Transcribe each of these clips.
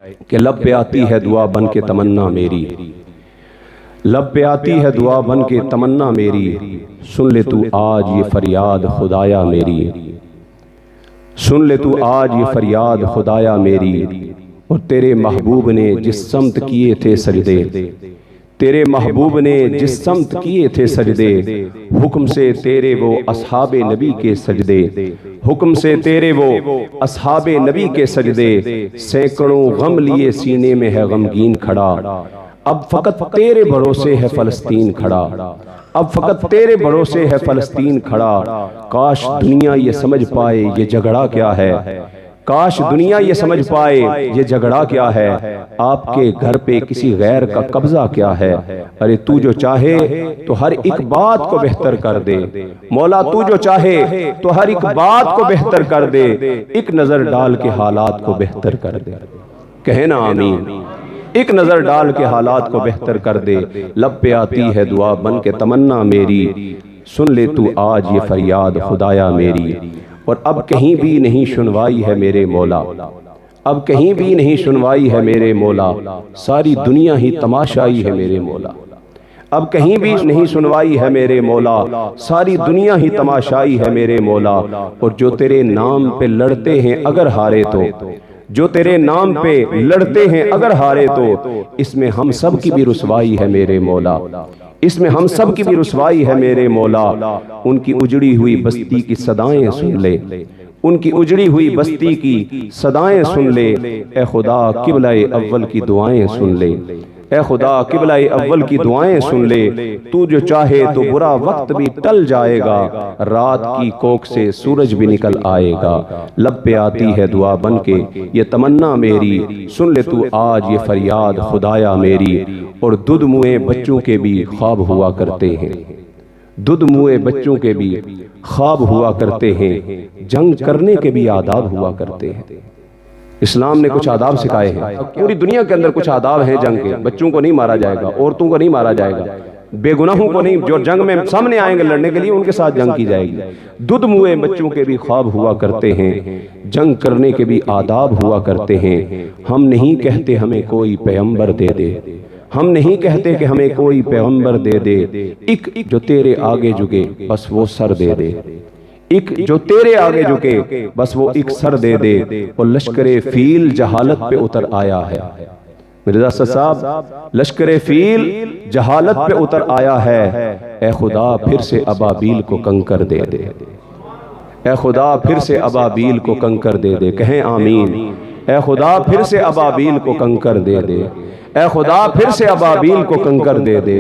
کہ لب پہ آتی ہے دعا بن کے تمنا میری، لب پہ آتی ہے دعا بن کے تمنا میری، سن لے تو آج یہ فریاد خدایا میری، سن لے تو آج یہ فریاد خدایا میری۔ اور تیرے محبوب نے جس سمت کیے تھے سجدے، تیرے محبوب نے جس سمت کیے تھے سجدے، حکم سے تیرے وہ اصحاب نبی کے سجدے، حکم سے تیرے وہ اصحاب نبی کے سجدے، سینکڑوں غم لیے سینے میں ہے غمگین کھڑا، اب فقط تیرے بھروسے ہے فلسطین کھڑا، اب فقط تیرے بھروسے ہے فلسطین کھڑا۔ کاش دنیا یہ سمجھ پائے یہ جھگڑا کیا ہے، کاش دنیا یہ سمجھ پائے یہ جھگڑا کیا ہے، آپ کے گھر پہ کسی غیر کا قبضہ کیا ہے۔ ارے تو جو چاہے تو ہر ایک بات کو بہتر کر دے، مولا تو جو چاہے تو ہر ایک بات کو بہتر کر دے، ایک نظر ڈال کے حالات کو بہتر کر دے، کہے نا آمین۔ ایک نظر ڈال کے حالات کو بہتر کر دے، لب پہ آتی ہے دعا بن کے تمنا میری، سن لے تو آج یہ فریاد خدایا میری۔ اور اب کہیں بھی نہیں سنوائی ہے میرے مولا، اب کہیں بھی نہیں سنوائی ہے میرے مولا، ساری دنیا ہی تماشائی ہے میرے مولا، اب کہیں بھی نہیں سنوائی ہے میرے مولا، ساری دنیا ہی تماشائی ہے میرے مولا۔ اور جو تیرے نام پہ لڑتے ہیں اگر ہارے تو، جو تیرے نام پہ لڑتے ہیں اگر ہارے تو، اس میں ہم سب کی بھی رسوائی ہے میرے مولا، اس میں ہم سب کی بھی رسوائی ہے میرے مولا۔ ان کی اجڑی ہوئی بستی کی صدائیں سن لے، ان کی اجڑی ہوئی بستی کی صدائیں سن لے، اے خدا قبلہ اول کی دعائیں سن لے، اے خدا قبلہ اول کی دعائیں سن لے۔ تو جو چاہے تو برا وقت بھی ٹل جائے گا، رات کی کوکھ سے سورج بھی نکل آئے گا، لب پہ آتی ہے دعا بن کے یہ تمنا میری، سن لے تو آج یہ فریاد خدایا میری۔ اور دودھ منہ بچوں کے بھی خواب ہوا کرتے ہیں، دودھ منہ بچوں کے بھی خواب ہوا کرتے ہیں، جنگ کرنے کے بھی آداب ہوا کرتے ہیں۔ اسلام نے کچھ آداب سکھائے ہیں، پوری دنیا کے اندر کچھ آداب ہیں جنگ کے، بچوں کو نہیں مارا جائے گا، عورتوں کو نہیں مارا جائے گا، بے گناہوں کو نہیں، جو جنگ میں سامنے آئیں گے لڑنے کے لیے ان کے ساتھ جنگ کی جائے گی۔ دودھ منہ بچوں کے بھی خواب ہوا کرتے ہیں، جنگ کرنے کے بھی آداب ہوا کرتے ہیں۔ ہم نہیں کہتے ہمیں کوئی پیغمبر دے دے، ہم نہیں کہتے کہ ہمیں کوئی پیغمبر دے دے، ایک جو تیرے آگے جھکے بس وہ سر دے دے، ایک جو تیرے آگے جھکے بس وہ ایک سر دے دے۔ اور لشکر فیل جہالت پہ اتر آیا ہے، مرزا صاحب لشکر فیل جہالت پہ اتر آیا ہے، اے خدا پھر سے ابابیل کو کنکر دے دے، اے خدا پھر سے ابابیل کو کنکر دے دے، کہیں آمین۔ اے خدا پھر سے ابابیل کو کنکر دے دے، اے خدا پھر سے ابابیل کو کنکر دے دے،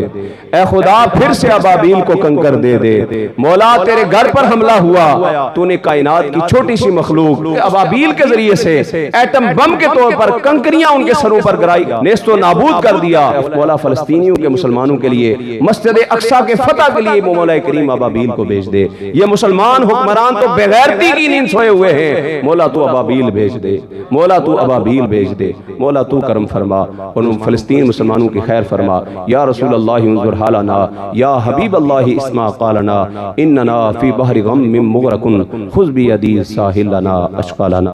اے خدا پھر سے ابابیل کو کنکر دے دے۔ مولا تیرے گھر پر حملہ ہوا، تو نے کائنات کی چھوٹی سی مخلوق ابابیل کے ذریعے سے ایٹم بم کے طور پر کنکریاں ان کے سروں پر گرائی، نیست و نابود کر دیا۔ مولا فلسطینیوں کے مسلمانوں کے لیے مسجد اقصی کے فتح کے لیے مولا کریم ابابیل کو بھیج دے۔ یہ مسلمان حکمران تو بغیرتی کی نیند سوئے ہوئے ہیں، مولا تو ابابیل بھیج دے، مولا تو ابابیل بھیج دے، مولا تو کرم فرما، اور فلسطین مسلمانوں کی خیر فرما۔ یا رسول اللہ انظر حالنا، یا حبیب اللہ اسمع قالنا، اننا فی بحر غم مغرق، خذ بیدی ساحل لنا اشقالنا۔